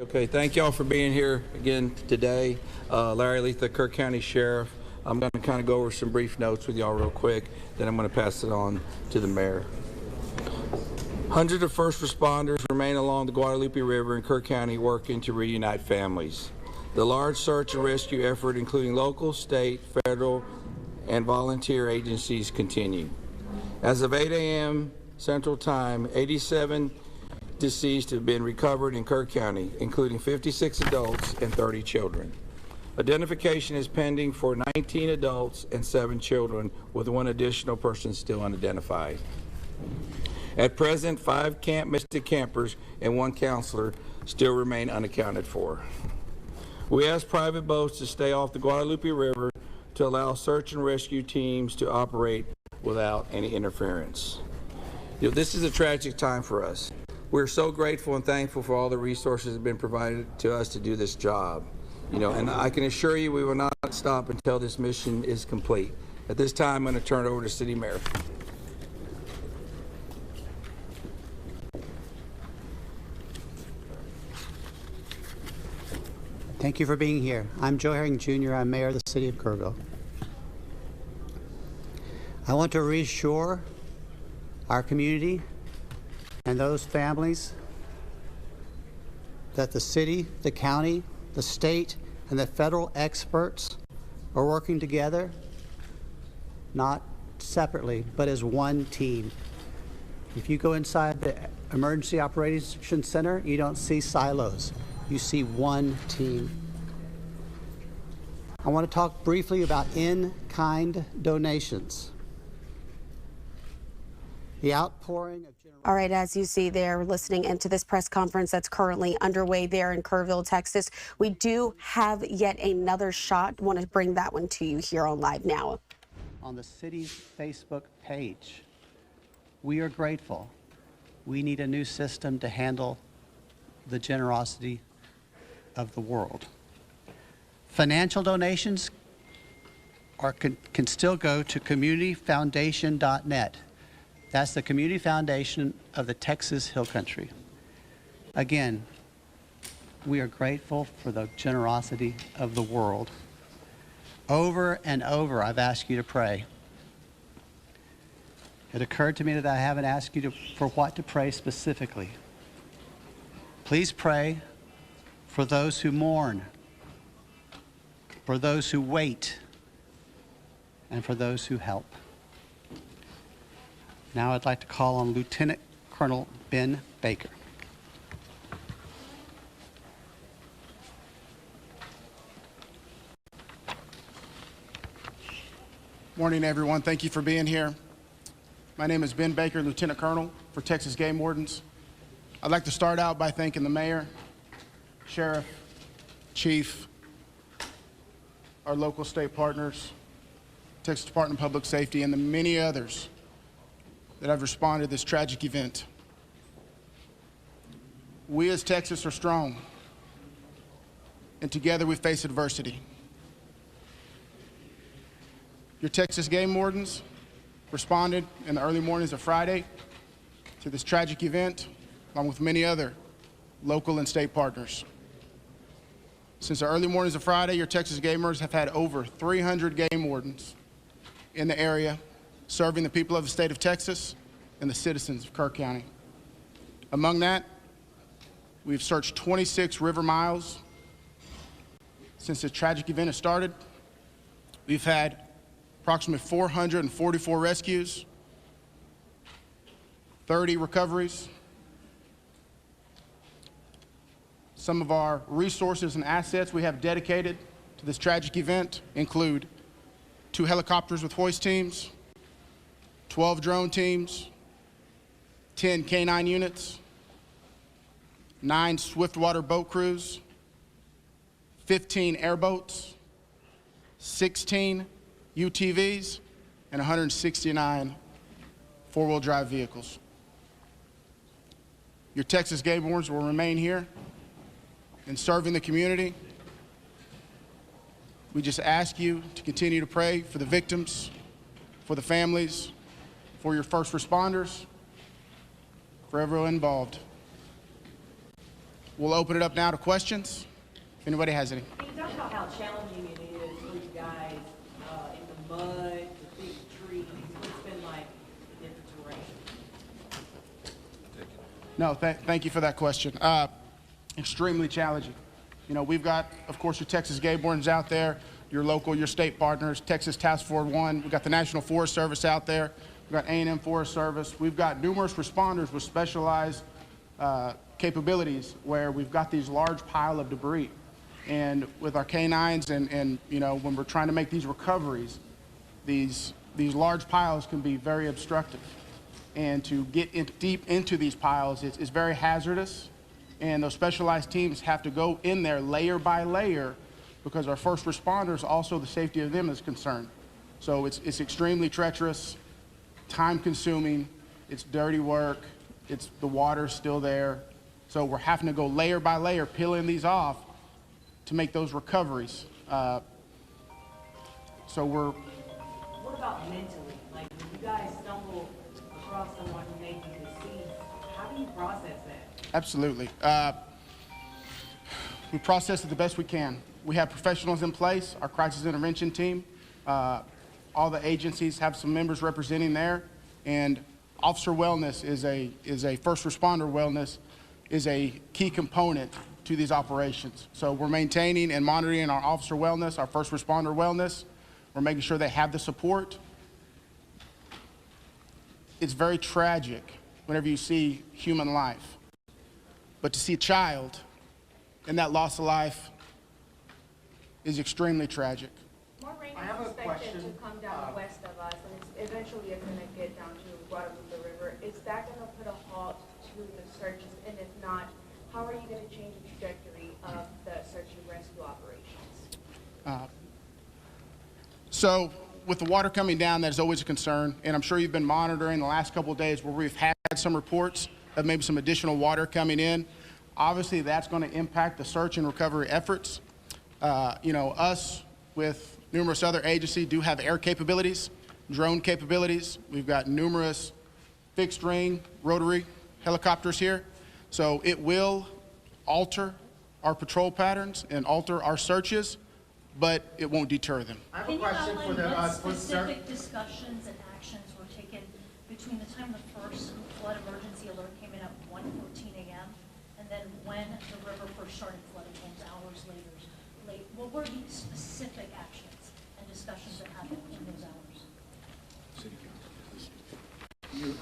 Okay, thank y'all for being here again today. Larry Letha, Kirk County Sheriff. I'm going to kind of go over some brief notes with y'all real quick, then I'm going to pass it on to the mayor. Hundreds of first responders remain along the Guadalupe River in Kirk County working to reunite families. The large search and rescue effort, including local, state, federal, and volunteer agencies, continue. As of 8 a.m. Central Time, 87 deceased have been recovered in Kirk County, including 56 adults and 30 children. Identification is pending for 19 adults and 7 children, with 1 additional person still unidentified. At present, 5 Camp Mystic campers and 1 counselor still remain unaccounted for. We ask private boats to stay off the Guadalupe River to allow search and rescue teams to operate without any interference. This is a tragic time for us. We're so grateful and thankful for all the resources that have been provided to us to do this job. And I can assure you we will not stop until this mission is complete. At this time, I'm going to turn it over to City Mayor. Thank you for being here. I'm Joe Herring Jr. I'm Mayor of the City of Kerrville. I want to reassure our community and those families that the city, the county, the state, and the federal experts are working together, not separately, but as one team. If you go inside the Emergency Operations Center, you don't see silos. You see one team. I want to talk briefly about in-kind donations. The outpouring of All right, as you see there, listening into this press conference that's currently underway there in Kerrville, Texas, we do have yet another shot. I want to bring that one to you here on Live Now. On the city's Facebook page, we are grateful. We need a new system to handle the generosity of the world. Financial donations can still go to communityfoundation.net. That's the community foundation of the Texas Hill Country. Again, we are grateful for the generosity of the world. Over and over, I've asked you to pray. It occurred to me that I haven't asked you for what to pray specifically. Please pray for those who mourn, for those who wait, and for those who help. Now I'd like to call on Lieutenant Colonel Ben Baker. Morning, everyone. Thank you for being here. My name is Ben Baker, Lieutenant Colonel for Texas Game Wardens. I'd like to start out by thanking the Mayor, Sheriff, Chief, our local state partners, Texas Department of Public Safety, and the many others that have responded to this tragic event. We as Texas are strong, and together we face adversity. Your Texas Game Wardens responded in the early mornings of Friday to this tragic event, along with many other local and state partners. Since the early mornings of Friday, your Texas Gamers have had over 300 game wardens in the area, serving the people of the state of Texas and the citizens of Kirk County. Among that, we've searched 26 river miles since the tragic event has started. We've had approximately 444 rescues, 30 recoveries. Some of our resources and assets we have dedicated to this tragic event include 2 helicopters with hoist teams, 12 drone teams, 10 K-9 units, 9 swiftwater boat crews, 15 airboats, 16 UTVs, and 169 four-wheel drive vehicles. Your Texas Game Wardens will remain here and serving the community. We just ask you to continue to pray for the victims, for the families, for your first responders, for everyone involved. We'll open it up now to questions. If anybody has any. Can you talk about how challenging it is for you guys in the mud, the big trees? What's been like the different terrain? No, thank you for that question. Extremely challenging. You know, we've got, of course, your Texas game wardens out there, your local, your state partners, Texas Task Force 1. We've got the National Forest Service out there. We've got A&M Forest Service. We've got numerous responders with specialized capabilities where we've got these large pile of debris. And with our canines and you know, when we're trying to make these recoveries, these large piles can be very obstructive. And to get deep into these piles is very hazardous. And those specialized teams have to go in there layer by layer because our first responders, also the safety of them is concerned. So it's extremely treacherous, time consuming, it's dirty work, the water's still there. So we're having to go layer by layer, peeling these off to make those recoveries. What about mentally? Like, when you guys stumble across someone who may be deceased, how do you process that? Absolutely. We process it the best we can. We have professionals in place, our crisis intervention team. All the agencies have some members representing there, and officer wellness is a first responder wellness is a key component to these operations. So we're maintaining and monitoring our officer wellness, our first responder wellness. We're making sure they have the support. It's very tragic whenever you see human life, but to see a child and that loss of life is extremely tragic. More rain I have is a expected question. to come down west of us, and eventually it's going to get down to Guadalupe River. Is that going to put a halt to the searches? And if not, how are you going to change the trajectory of the search and rescue operations? So with the water coming down, that's always a concern, and I'm sure you've been monitoring the last couple of days where we've had some reports of maybe some additional water coming in. Obviously, that's going to impact the search and recovery efforts. You know, us with numerous other agencies do have air capabilities, drone capabilities. We've got numerous fixed wing, rotary helicopters here. So it will alter our patrol patterns and alter our searches, but it won't deter them. I have a Can you question outline for the, what for the specific discussions and actions were taken between the time the first flood emergency alert came in at 1:14 a.m. and then when the river first started flooding hours later? What were the specific actions and discussions that happened in those hours?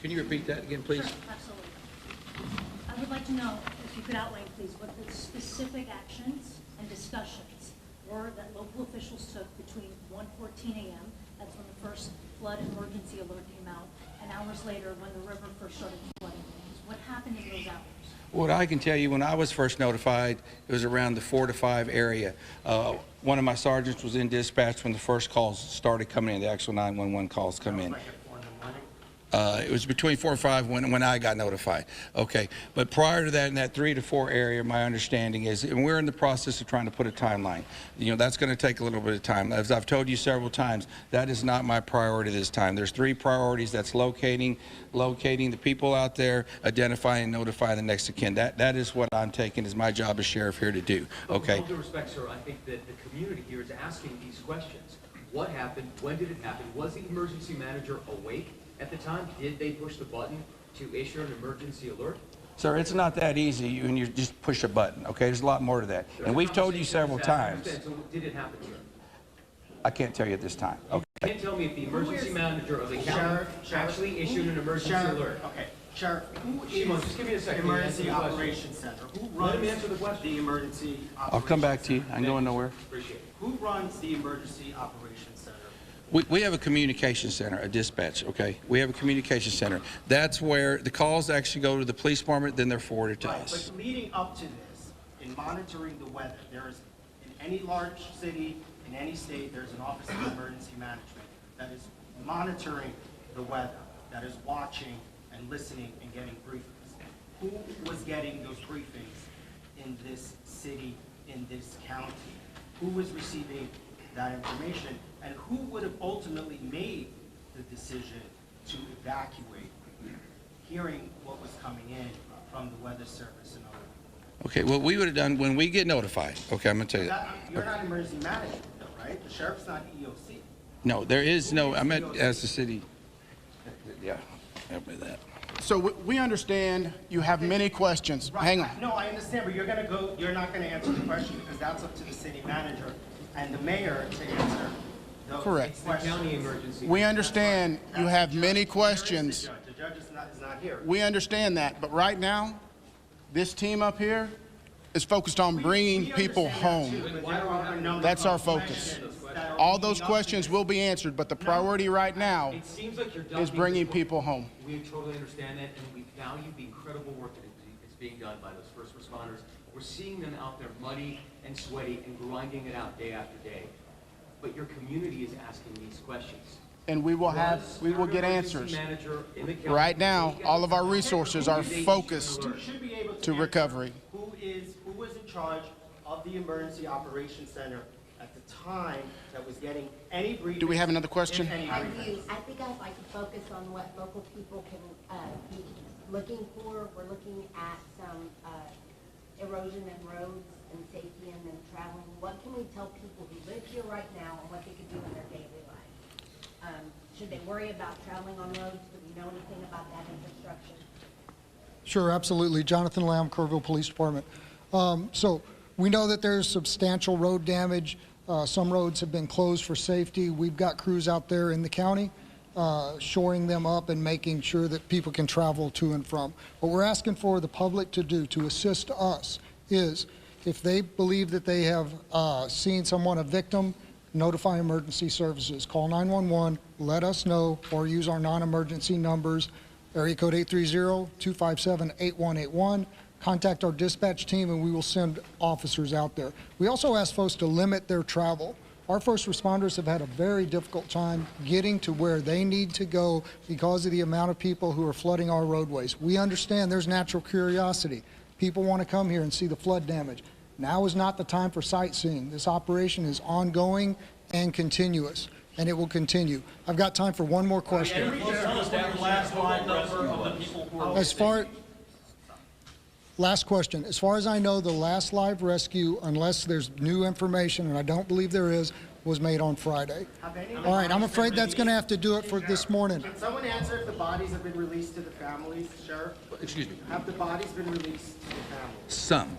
Can you repeat that again, please? Sure, absolutely. I would like to know if you could outline, please, what the specific actions and discussions were that local officials took between 1:14 a.m., that's when the first flood emergency alert came out, and hours later when the river first started flooding. What happened in those hours? What I can tell you, when I was first notified, it was around the 4 to 5 area. One of my sergeants was in dispatch when the first calls started coming in, the actual 911 calls come in. like at 4 in the morning. It was between 4 and 5 when I got notified. Okay, but prior to that, in that 3 to 4 area, my understanding is, and we're in the process of trying to put a timeline. You know, that's going to take a little bit of time. As I've told you several times, that is not my priority this time. There's 3 priorities. That's locating the people out there, identifying and notifying the next of kin. That is what I'm taking as my job as sheriff here to do. Okay. With all due respect, sir, I think that the community here is asking these questions. What happened? When did it happen? Was the emergency manager awake at the time? Did they push the button to issue an emergency alert? Sir, it's not that easy when you just push a button, okay? There's a lot more to that. And we've told you several times. So did it happen, sir? I can't tell you at this time. Okay. You can't tell me if the emergency manager of the county actually issued an emergency alert. Okay, Sheriff, who Shimon, is just give me a second. the Emergency Answer the question. Operations Center? Who Let runs him answer the question. the Emergency Operations I'll come back to you. Center? I'm going nowhere. Appreciate it. Who runs the Emergency Operations Center? We have a communication center, a dispatch, okay? We have a communication center. That's where the calls actually go to the police department, then they're forwarded to Right, us. but leading up to this, in monitoring the weather, there is, in any large city, in any state, there's an Office of Emergency Management that is monitoring the weather, that is watching and listening and getting briefings. Who was getting those briefings in this city, in this county? Who was receiving that information? And who would have ultimately made the decision to evacuate, hearing what was coming in from the Weather Service and other Okay, what we would have done when we get notified, okay, I'm gonna tell you that. You're not emergency management though, right? The sheriff's not EOC. No, there is no, I meant as the city. Yeah, help me with that. So we understand you have many questions. Hang on. No, I understand, but you're not gonna answer the question because that's up to the city manager and the mayor to answer those Correct. questions. County emergency. We understand you have many questions. The judge is not here. We understand that, but right now, this team up here is focused on bringing people home. That's our focus. All those questions will be answered, but the priority right now It seems like you're is bringing people home. We totally understand that, and we value the incredible work that is being done by those first responders. We're seeing them out there muddy and sweaty and grinding it out day after day. But your community is asking these questions. And we will get answers. Right now, all of our resources are focused Should be able to answer recovery. Who was in charge of the emergency operations center at the time that was getting any briefings? Do we have another question? if any I briefings? do. I think I'd like to focus on what local people can be looking for. We're looking at some erosion in roads and safety and then traveling. What can we tell people who live here right now and what they could do in their daily life? Should they worry about traveling on roads? Do we know anything about that infrastructure? Sure, absolutely. Jonathan Lamb, Kerrville Police Department. So we know that there's substantial road damage. Some roads have been closed for safety. We've got crews out there in the county shoring them up and making sure that people can travel to and from. What we're asking for the public to do to assist us is if they believe that they have seen someone, a victim, notify emergency services. Call 911, let us know, or use our non-emergency numbers, area code 830-257-8181. Contact our dispatch team and we will send officers out there. We also ask folks to limit their travel. Our first responders have had a very difficult time getting to where they need to go because of the amount of people who are flooding our roadways. We understand there's natural curiosity. People want to come here and see the flood damage. Now is not the time for sightseeing. This operation is ongoing and continuous, and it will continue. I've got time for one more question. Last question. As far as I know, the last live rescue, unless there's new information, and I don't believe there is, was made on Friday. All right, I'm afraid that's going to have to do it for this morning. Can someone answer if the bodies have been released to the families, Sheriff? Excuse me. Have the bodies been released to the families? Some.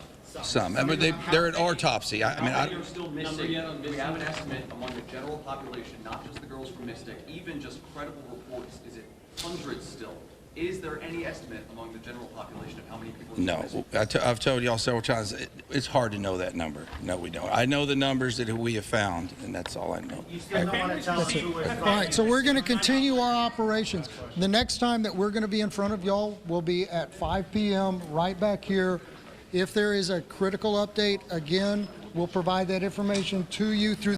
I mean, they're at autopsy. I mean, You're still missing. We have an estimate among the general population, not just the girls from Mystic, even just credible reports. Is it hundreds still? Is there any estimate among the general population of how many people? no. I've told y'all several times, it's hard to know that number. No, we don't. I know the numbers that we have found, and that's all I know. You still don't want to tell us who was All right, so we're going to continue our operations. The next time that we're going to be in front of y'all will be at 5 p.m. right back here. If there is a critical update, again, we'll provide that information to you through